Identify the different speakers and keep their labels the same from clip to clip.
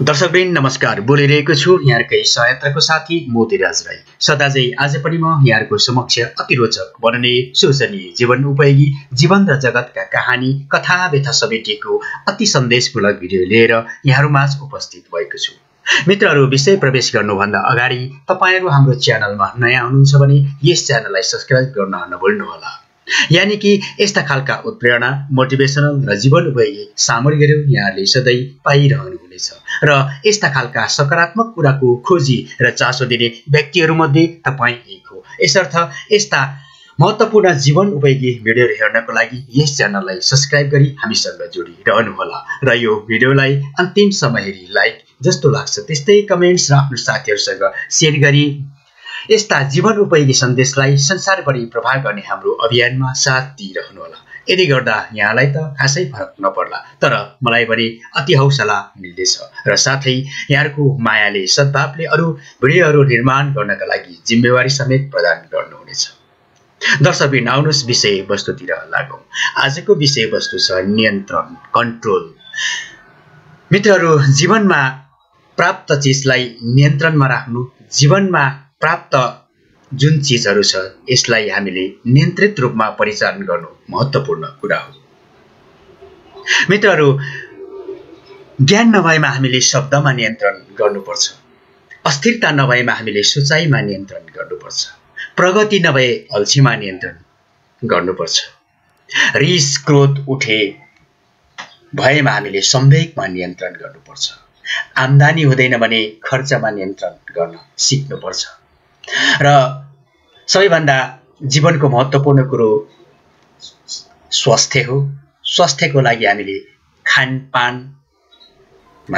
Speaker 1: दर्शकवृन्द नमस्कार। बोलिरहेको छु यहाँकै सहयात्राको साथी मोती राज राई। सदाझै आज पनि म यहाँको समक्ष अति रोचक वर्णनीय शोचनीय जीवन उपयोगी जीवन र जगतका कहानी कथा व्यथा समेटिएको अति सन्देशमूलक भिडियो लिएर यहाँहरुमाझ उपस्थित भएको छु। मित्रहरू, विषय प्रवेश गर्नुभन्दा अगाडि तपाईहरु हाम्रो च्यानलमा नयाँ हुनुहुन्छ भने यस च्यानललाई सब्स्क्राइब गर्न नभुल्नुहोला। यानी कि यस्ता खालका उत्प्रेरणा मोटिभेशनल र जीवन उपयोगी सामग्रीहरू यहाँले सधैँ पाइरहनुहुनेछ र यस्ता खालका सकारात्मक कुराको खोजी र चासो दिने व्यक्तिहरूमध्ये तपाई एक हो। यसर्थ यस्ता महत्त्वपूर्ण जीवन उपयोगी भिडियोहरू हेर्नको लागि यस च्यानललाई सब्स्क्राइब गरी हामीसँग जोडिरहनुहोला र यो भिडियोलाई अन्तिमसम्म हेरी लाइक जस्तो लाग्छ त्यस्तै कमेन्ट्स र आफ्नो साथीहरूसँग शेयर गरी यस्ता जीवन उपयोगी सन्देशलाई संसारभरि प्रभाव गर्ने हाम्रो अभियानमा साथ दिइरहनुहोला। यदि गर्दा यहाँलाई त खासै फरक नपर्ला, तर मलाई पनि अति हौसला मिल्दैछ र साथै यहाँको मायाले सद्भावले अरु भिडियोहरू निर्माण गर्नका लागि जिम्मेवारी समेत प्रदान गर्नुहुनेछ। दर्शकबिन आउनुहोस् विषय वस्तुतिर लागौं। आजको विषय वस्तु छ नियन्त्रण, कन्ट्रोल। मित्रहरू, जीवनमा प्राप्त चिजलाई नियन्त्रणमा राख्नु, जीवनमा प्राप्त जुन चीजहरू छ यसलाई हामीले नियन्त्रित रूपमा परिचालन गर्नु महत्त्वपूर्ण कुरा हो। मित्रहरू, ज्ञान नभएमा हामीले शब्दमा नियन्त्रण गर्नुपर्छ, अस्थिरता नभएमा हामीले सोचाइमा नियन्त्रण गर्नुपर्छ, प्रगति नभए अल्छीमा नियन्त्रण गर्नुपर्छ, रिस क्रोध उठे भएमा हामीले संवेगमा नियन्त्रण गर्नुपर्छ, आम्दानी हुँदैन भने खर्चमा नियन्त्रण गर्न सिक्नुपर्छ र सबैभन्दा जीवनको महत्त्वपूर्ण कुरो स्वास्थ्य हो। स्वास्थ्यको लागि हामीले खानपानमा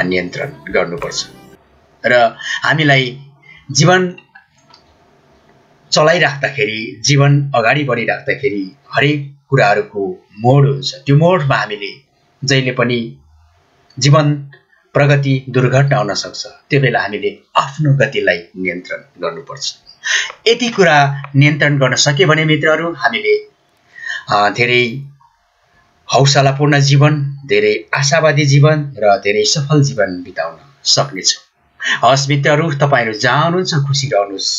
Speaker 1: नियन्त्रण गर्नुपर्छ र हामीलाई जीवन चलाइराख्दाखेरि, जीवन अगाडि बढिराख्दाखेरि हरेक कुराहरूको मोड हुन्छ। त्यो मोडमा हामीले जहिले पनि जीवन प्रगति दुर्घटना हुन सक्छ, त्यो बेला हामीले आफ्नो गतिलाई नियन्त्रण गर्नुपर्छ। यति कुरा नियन्त्रण गर्न सके भने मित्रहरू हामीले धेरै हौसलापूर्ण जीवन, धेरै आशावादी जीवन र धेरै सफल जीवन बिताउन सक्नेछौँ। हस् मित्रहरू, तपाईहरु जहाँ हुनुहुन्छ खुसी रहनुहोस्,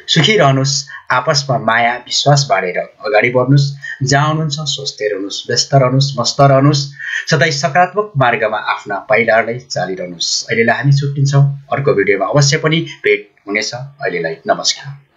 Speaker 1: सुखी रहनुहोस्, आपसमा माया विश्वास बाँडेर अगाडि बढ्नुहोस्। जहाँ हुनुहुन्छ स्वस्थ रहनुहोस्, व्यस्त रहनुहोस्, मस्त रहनुहोस्, सधैँ सकारात्मक मार्गमा आफ्ना पाइलाहरूलाई चालिरहनुहोस्। अहिलेलाई हामी छुट्टिन्छौँ। अर्को भिडियोमा अवश्य पनि भेट हुनेछ। अहिलेलाई नमस्कार।